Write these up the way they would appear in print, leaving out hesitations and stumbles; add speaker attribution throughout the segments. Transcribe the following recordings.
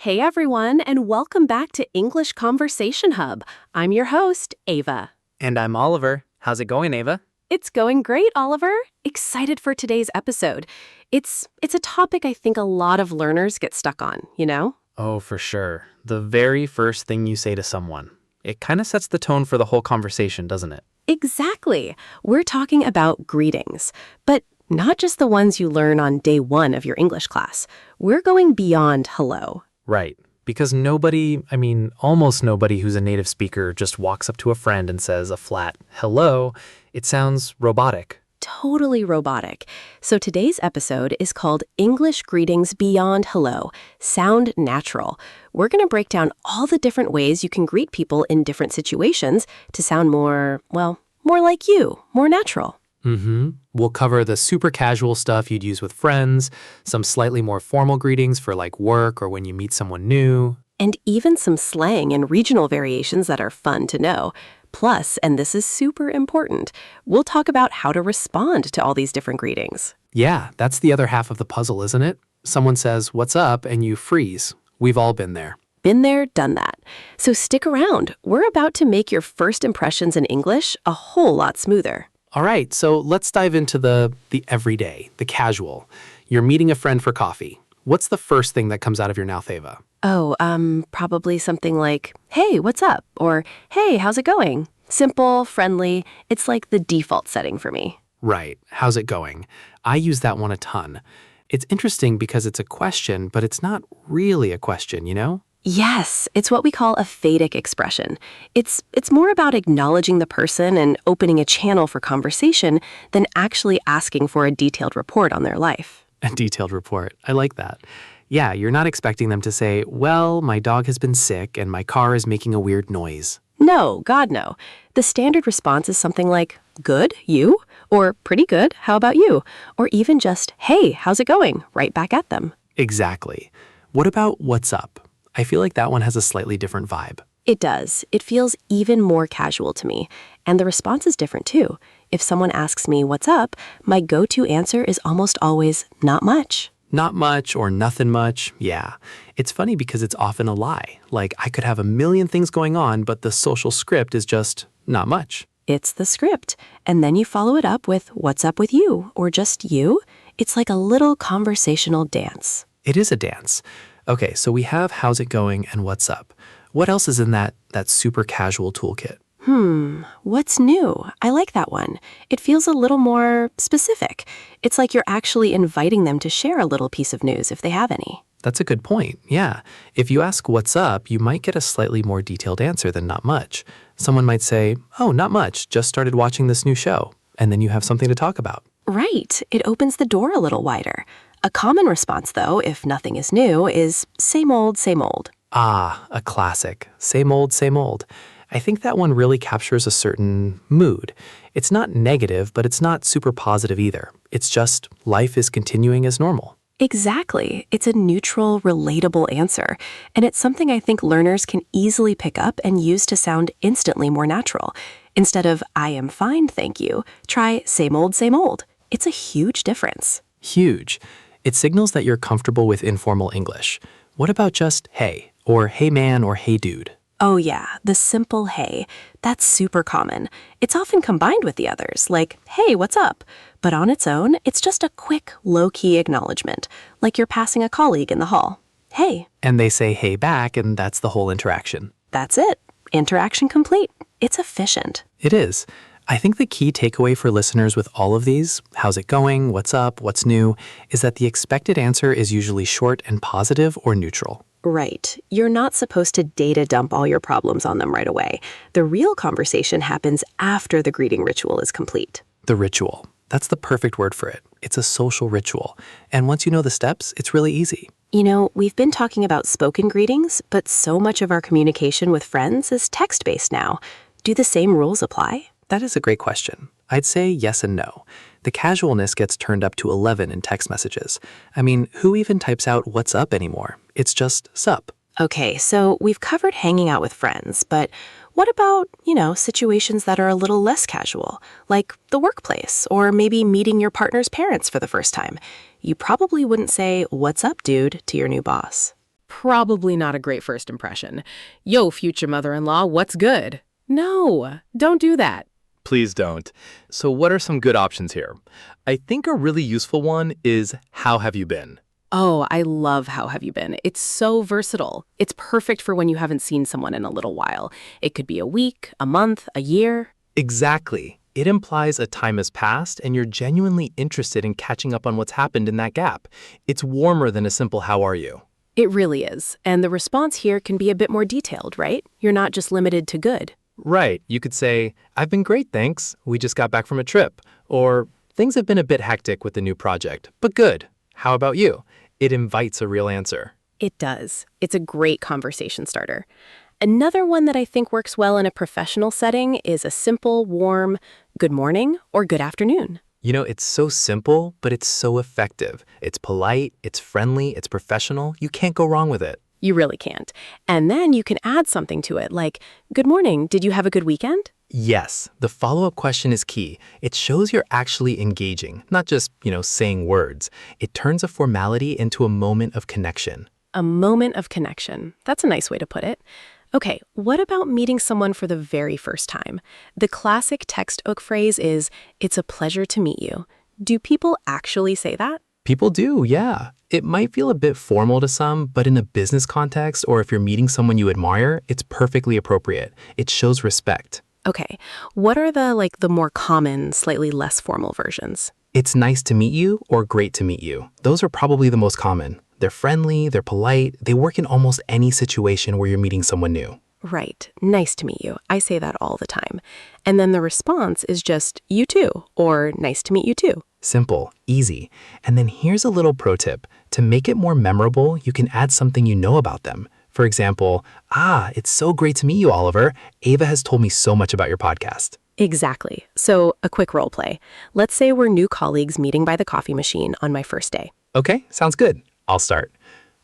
Speaker 1: Hey everyone, and welcome back to English Conversation Hub. I'm your host, Ava.
Speaker 2: And I'm Oliver. How's it going, Ava?
Speaker 1: It's going great, Oliver. Excited for today's episode. It's a topic I think a lot of learners get stuck on, you know?
Speaker 2: Oh, for sure. The very first thing you say to someone. It kind of sets the tone for the whole conversation, doesn't it?
Speaker 1: Exactly. We're talking about greetings, but not just the ones you learn on day one of your English class. We're going beyond hello.
Speaker 2: Right. Because almost nobody who's a native speaker just walks up to a friend and says a flat hello. It sounds robotic.
Speaker 1: Totally robotic. So today's episode is called English Greetings Beyond Hello, Sound Natural. We're going to break down all the different ways you can greet people in different situations to sound more like you, more natural.
Speaker 2: We'll cover the super casual stuff you'd use with friends, some slightly more formal greetings for like work or when you meet someone new.
Speaker 1: And even some slang and regional variations that are fun to know. Plus, and this is super important, we'll talk about how to respond to all these different greetings.
Speaker 2: Yeah, that's the other half of the puzzle, isn't it? Someone says, "What's up?" and you freeze. We've all been there.
Speaker 1: Been there, done that. So stick around. We're about to make your first impressions in English a whole lot smoother.
Speaker 2: All right, so let's dive into the everyday, the casual. You're meeting a friend for coffee. What's the first thing that comes out of your mouth, Ava?
Speaker 1: Probably something like, "Hey, what's up?" Or, "Hey, how's it going?" Simple, friendly. It's like the default setting for me.
Speaker 2: Right, how's it going? I use that one a ton. It's interesting because it's a question, but it's not really a question, you know?
Speaker 1: Yes, it's what we call a phadic expression. It's more about acknowledging the person and opening a channel for conversation than actually asking for a detailed report on their life.
Speaker 2: A detailed report. I like that. Yeah, you're not expecting them to say, "Well, my dog has been sick and my car is making a weird noise."
Speaker 1: No, God, no. The standard response is something like, "Good, you?" Or "Pretty good, how about you?" Or even just, "Hey, how's it going?" right back at them.
Speaker 2: Exactly. What about "What's up"? I feel like that one has a slightly different vibe.
Speaker 1: It does. It feels even more casual to me. And the response is different too. If someone asks me, "What's up?" my go-to answer is almost always, "Not much."
Speaker 2: Not much or nothing much, yeah. It's funny because it's often a lie. Like, I could have a million things going on, but the social script is just not much.
Speaker 1: It's the script. And then you follow it up with, "What's up with you?" or just you. It's like a little conversational dance.
Speaker 2: It is a dance. Okay, so we have "how's it going" and "what's up." What else is in that super casual toolkit?
Speaker 1: What's new? I like that one. It feels a little more specific. It's like you're actually inviting them to share a little piece of news if they have any.
Speaker 2: That's a good point, yeah. If you ask "what's up," you might get a slightly more detailed answer than "not much." Someone might say, "Oh, not much, just started watching this new show." And then you have something to talk about.
Speaker 1: Right. It opens the door a little wider. A common response, though, if nothing is new, is same old, same old.
Speaker 2: Ah, a classic. Same old, same old. I think that one really captures a certain mood. It's not negative, but it's not super positive either. It's just life is continuing as normal.
Speaker 1: Exactly. It's a neutral, relatable answer. And it's something I think learners can easily pick up and use to sound instantly more natural. Instead of "I am fine, thank you," try same old, same old. It's a huge difference.
Speaker 2: Huge. It signals that you're comfortable with informal English. What about just "hey" or "hey man" or "hey dude"?
Speaker 1: Oh yeah, the simple "hey." That's super common. It's often combined with the others, like "Hey, what's up?" But on its own, it's just a quick, low-key acknowledgement, like you're passing a colleague in the hall. "Hey."
Speaker 2: And they say "hey" back, and that's the whole interaction.
Speaker 1: That's it. Interaction complete. It's efficient.
Speaker 2: It is. I think the key takeaway for listeners with all of these, "how's it going?" "What's up?" "What's new?" is that the expected answer is usually short and positive or neutral.
Speaker 1: Right. You're not supposed to data dump all your problems on them right away. The real conversation happens after the greeting ritual is complete.
Speaker 2: The ritual. That's the perfect word for it. It's a social ritual. And once you know the steps, it's really easy.
Speaker 1: You know, we've been talking about spoken greetings, but so much of our communication with friends is text-based now. Do the same rules apply?
Speaker 2: That is a great question. I'd say yes and no. The casualness gets turned up to 11 in text messages. I mean, who even types out "what's up" anymore? It's just "sup."
Speaker 1: Okay, so we've covered hanging out with friends, but what about, situations that are a little less casual, like the workplace, or maybe meeting your partner's parents for the first time? You probably wouldn't say, "What's up, dude?" to your new boss.
Speaker 3: Probably not a great first impression. Yo, future mother-in-law, what's good? No, don't do that.
Speaker 4: Please don't. So what are some good options here? I think a really useful one is how have you been?
Speaker 3: Oh, I love how have you been. It's so versatile. It's perfect for when you haven't seen someone in a little while. It could be a week, a month, a year.
Speaker 4: Exactly. It implies a time has passed and you're genuinely interested in catching up on what's happened in that gap. It's warmer than a simple how are you?
Speaker 3: It really is. And the response here can be a bit more detailed, right? You're not just limited to good.
Speaker 4: Right. You could say, I've been great, thanks. We just got back from a trip. Or, things have been a bit hectic with the new project, but good. How about you? It invites a real answer.
Speaker 3: It does. It's a great conversation starter. Another one that I think works well in a professional setting is a simple, warm, good morning or good afternoon.
Speaker 4: You know, it's so simple, but it's so effective. It's polite, it's friendly, it's professional. You can't go wrong with it.
Speaker 3: You really can't. And then you can add something to it like, good morning, did you have a good weekend?
Speaker 4: Yes, the follow-up question is key. It shows you're actually engaging, not just, saying words. It turns a formality into a moment of connection.
Speaker 3: A moment of connection. That's a nice way to put it. Okay, what about meeting someone for the very first time? The classic textbook phrase is, it's a pleasure to meet you. Do people actually say that?
Speaker 4: People do, yeah. It might feel a bit formal to some, but in a business context or if you're meeting someone you admire, it's perfectly appropriate. It shows respect.
Speaker 3: Okay, what are the more common, slightly less formal versions?
Speaker 4: It's nice to meet you or great to meet you. Those are probably the most common. They're friendly, they're polite, they work in almost any situation where you're meeting someone new.
Speaker 3: Right, nice to meet you. I say that all the time. And then the response is just, you too, or nice to meet you too.
Speaker 4: Simple, easy. And then here's a little pro tip. To make it more memorable, you can add something you know about them. For example, it's so great to meet you, Oliver. Ava has told me so much about your podcast.
Speaker 3: Exactly. So a quick role play. Let's say we're new colleagues meeting by the coffee machine on my first day.
Speaker 4: Okay, sounds good. I'll start.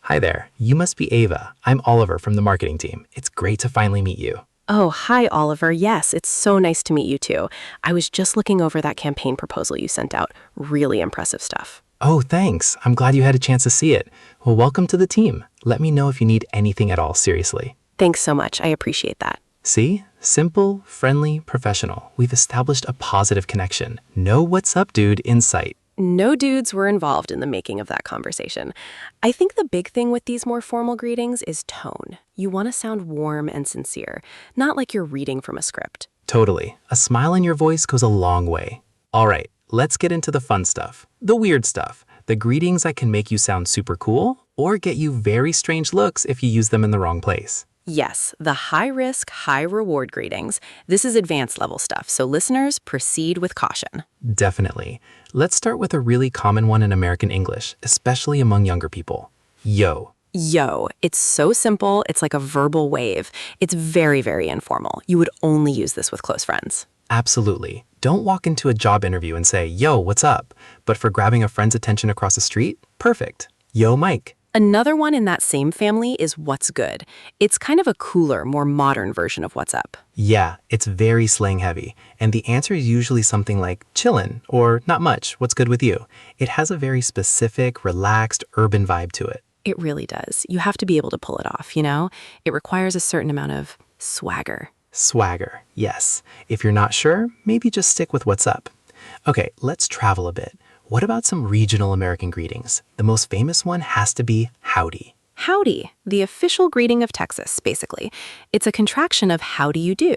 Speaker 4: Hi there. You must be Ava. I'm Oliver from the marketing team. It's great to finally meet you.
Speaker 3: Oh, hi, Oliver. Yes, it's so nice to meet you too. I was just looking over that campaign proposal you sent out. Really impressive stuff.
Speaker 4: Oh, thanks. I'm glad you had a chance to see it. Well, welcome to the team. Let me know if you need anything at all, seriously.
Speaker 3: Thanks so much. I appreciate that.
Speaker 4: See? Simple, friendly, professional. We've established a positive connection. No what's up, dude in sight.
Speaker 3: No dudes were involved in the making of that conversation. I think the big thing with these more formal greetings is tone. You want to sound warm and sincere, not like you're reading from a script.
Speaker 4: Totally. A smile in your voice goes a long way. All right, let's get into the fun stuff, the weird stuff, the greetings that can make you sound super cool or get you very strange looks if you use them in the wrong place.
Speaker 3: Yes, the high-risk, high-reward greetings. This is advanced level stuff, so listeners, proceed with caution.
Speaker 4: Definitely. Let's start with a really common one in American English, especially among younger people. Yo.
Speaker 3: Yo. It's so simple, it's like a verbal wave. It's very, very informal. You would only use this with close friends.
Speaker 4: Absolutely. Don't walk into a job interview and say, yo, what's up? But for grabbing a friend's attention across the street, perfect. Yo, Mike.
Speaker 3: Another one in that same family is what's good. It's kind of a cooler, more modern version of what's up.
Speaker 4: Yeah, it's very slang heavy. And the answer is usually something like chillin' or not much, what's good with you? It has a very specific, relaxed, urban vibe to it.
Speaker 3: It really does. You have to be able to pull it off, you know? It requires a certain amount of swagger.
Speaker 4: Swagger, yes. If you're not sure, maybe just stick with what's up. Okay, let's travel a bit. What about some regional American greetings? The most famous one has to be howdy.
Speaker 3: Howdy, the official greeting of Texas, basically. It's a contraction of how do you do?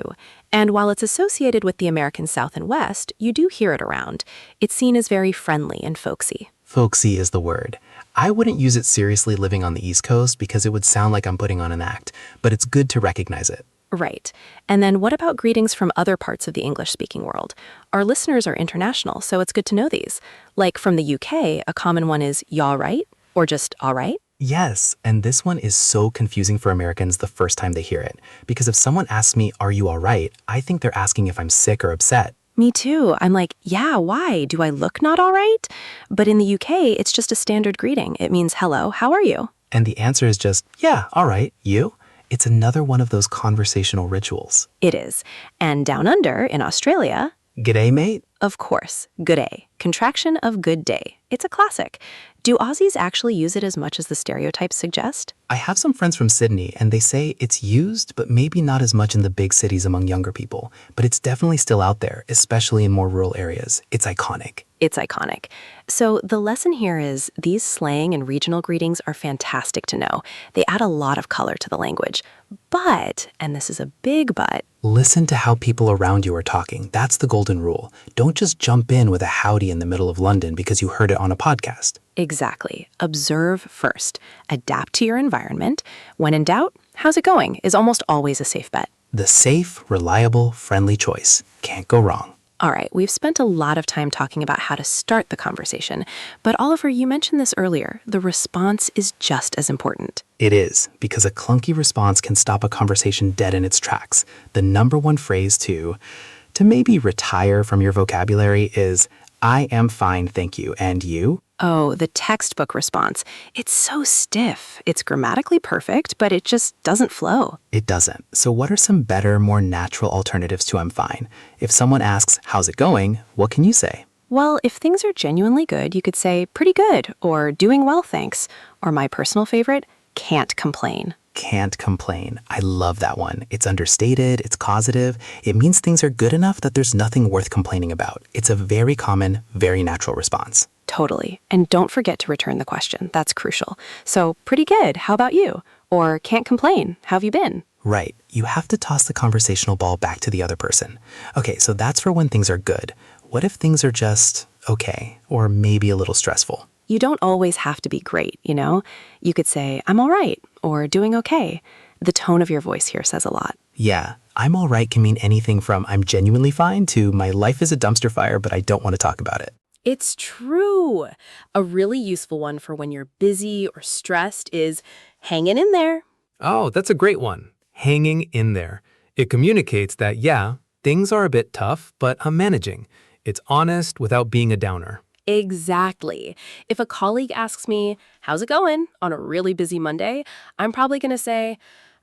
Speaker 3: And while it's associated with the American South and West, you do hear it around. It's seen as very friendly and folksy.
Speaker 4: Folksy is the word. I wouldn't use it seriously living on the East Coast because it would sound like I'm putting on an act, but it's good to recognize it.
Speaker 3: Right. And then what about greetings from other parts of the English-speaking world? Our listeners are international, so it's good to know these. Like from the UK, a common one is y'all right? Or just all right?
Speaker 4: Yes, and this one is so confusing for Americans the first time they hear it. Because if someone asks me, are you all right? I think they're asking if I'm sick or upset.
Speaker 3: Me too. I'm like, yeah, why? Do I look not all right? But in the UK, it's just a standard greeting. It means, hello, how are you?
Speaker 4: And the answer is just, yeah, all right, you? It's another one of those conversational rituals.
Speaker 3: It is. And down under, in Australia,
Speaker 4: G'day, mate.
Speaker 3: of course, good day. Contraction of good day. It's a classic. Do Aussies actually use it as much as the stereotypes suggest?
Speaker 4: I have some friends from Sydney, and they say it's used, but maybe not as much in the big cities among younger people. But it's definitely still out there, especially in more rural areas. It's iconic.
Speaker 3: It's iconic. So the lesson here is these slang and regional greetings are fantastic to know. They add a lot of color to the language. But, and this is a big but,
Speaker 4: Listen to how people around you are talking. That's the golden rule. Don't just jump in with a howdy in the middle of London because you heard it on a podcast.
Speaker 3: exactly. Observe first. Adapt to your environment. When in doubt, how's it going is almost always a safe bet.
Speaker 4: The safe, reliable, friendly choice. Can't go wrong.
Speaker 3: All right, we've spent a lot of time talking about how to start the conversation, but Oliver, you mentioned this earlier. The response is just as important.
Speaker 4: It is, because a clunky response can stop a conversation dead in its tracks. The number one phrase to maybe retire from your vocabulary is, I am fine, thank you, and you?
Speaker 3: Oh, the textbook response. It's so stiff. It's grammatically perfect, but it just doesn't flow.
Speaker 4: It doesn't. So what are some better, more natural alternatives to I'm fine? If someone asks, how's it going? What can you say?
Speaker 3: Well, if things are genuinely good, you could say, pretty good, or doing well, thanks. Or my personal favorite, can't complain.
Speaker 4: Can't complain. I love that one. It's understated, it's causative. It means things are good enough that there's nothing worth complaining about. It's a very common, very natural response.
Speaker 3: Totally. And don't forget to return the question. That's crucial. So, pretty good. How about you? Or can't complain. How have you been?
Speaker 4: Right. You have to toss the conversational ball back to the other person. Okay, so that's for when things are good. What if things are just okay, or maybe a little stressful?
Speaker 3: You don't always have to be great, you know? You could say, I'm all right, or doing okay. The tone of your voice here says a lot.
Speaker 4: Yeah, I'm all right can mean anything from I'm genuinely fine to my life is a dumpster fire, but I don't want to talk about it.
Speaker 3: It's true. A really useful one for when you're busy or stressed is hanging in there.
Speaker 2: Oh, that's a great one. Hanging in there. It communicates that, yeah, things are a bit tough, but I'm managing. It's honest without being a downer.
Speaker 3: Exactly. If a colleague asks me, how's it going on a really busy Monday, I'm probably going to say,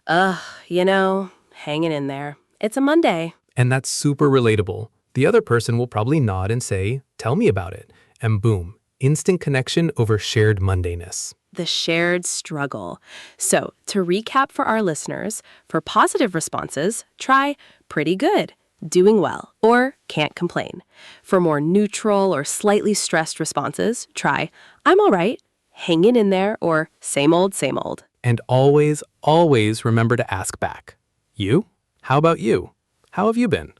Speaker 3: hanging in there. It's a Monday.
Speaker 2: And that's super relatable. The other person will probably nod and say, tell me about it. And boom, instant connection over shared mundaneness.
Speaker 3: The shared struggle. So, to recap for our listeners, for positive responses, try pretty good, doing well, or can't complain. For more neutral or slightly stressed responses, try I'm all right, hanging in there, or same old, same old.
Speaker 2: And always, always remember to ask back. You? How about you? How have you been?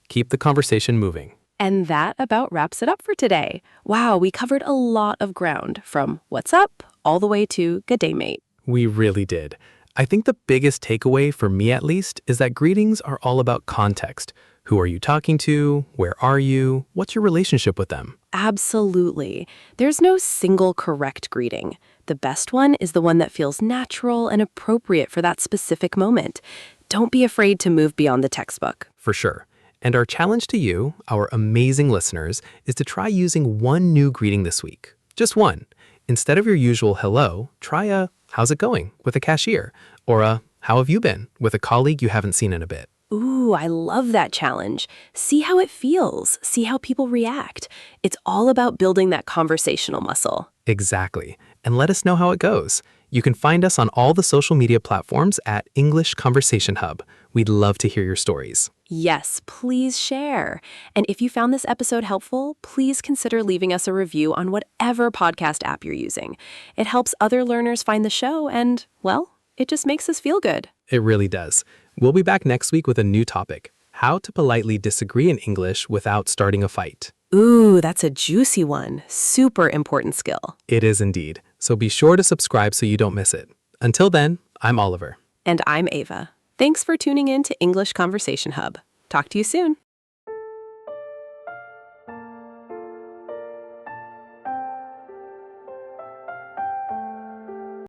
Speaker 2: Keep the conversation moving.
Speaker 3: And that about wraps it up for today. Wow, we covered a lot of ground, from what's up all the way to good day, mate.
Speaker 2: We really did. I think the biggest takeaway, for me at least, is that greetings are all about context. Who are you talking to? Where are you? What's your relationship with them?
Speaker 3: Absolutely. There's no single correct greeting. The best one is the one that feels natural and appropriate for that specific moment. Don't be afraid to move beyond the textbook.
Speaker 2: For sure. And our challenge to you, our amazing listeners, is to try using one new greeting this week. Just one. Instead of your usual hello, try a how's it going with a cashier, or a how have you been with a colleague you haven't seen in a bit.
Speaker 3: Ooh, I love that challenge. See how it feels. See how people react. It's all about building that conversational muscle.
Speaker 2: Exactly. And let us know how it goes. You can find us on all the social media platforms at English Conversation Hub. We'd love to hear your stories.
Speaker 3: Yes, please share. And if you found this episode helpful, please consider leaving us a review on whatever podcast app you're using. It helps other learners find the show and, well, it just makes us feel good.
Speaker 2: It really does. We'll be back next week with a new topic: how to politely disagree in English without starting a fight.
Speaker 3: Ooh, that's a juicy one. Super important skill.
Speaker 2: It is indeed. So be sure to subscribe so you don't miss it. Until then, I'm Oliver.
Speaker 3: And I'm Ava. Thanks for tuning in to English Conversation Hub. Talk to you soon.